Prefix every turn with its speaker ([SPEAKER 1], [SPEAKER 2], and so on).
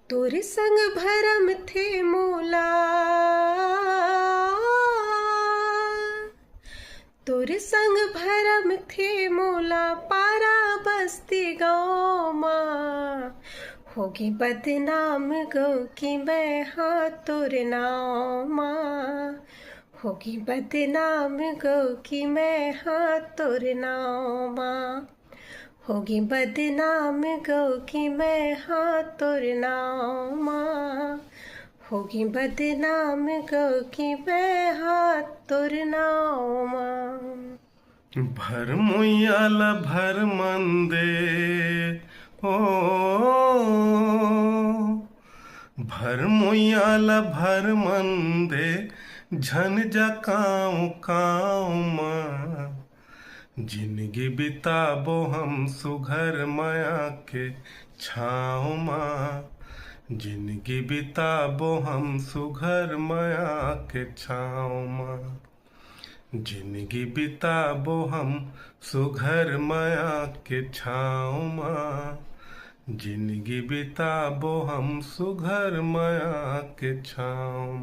[SPEAKER 1] तोर संग भरम थे मोला, तोर संग भरम थे मोला, पारा बस्ती गाँव माँ। होगी बदनाम गो कि मैं हाँ तोर नाव माँ। होगी बदनाम गो कि मैं हाँ तोर नाव माँ। होगी बदनाम गो कि मैं हाँ तोर नाव माँ। होगी बदनाम गो कि मैं हाँ तोर नाव माँ।
[SPEAKER 2] भर मुयाल भर मंदे ओ, भर मुयाल भर मंदे झन जकाऊं काऊं माँ। जिंदगी बिताबो हम सुघर माया के छाँव माँ। जिंदगी बिताबो हम सुघर माया के छाँव माँ। जिंदगी बिताबो हम सुघर माया के छाँव माँ। जिंदगी बिताबो हम सुघर माया के छाँव।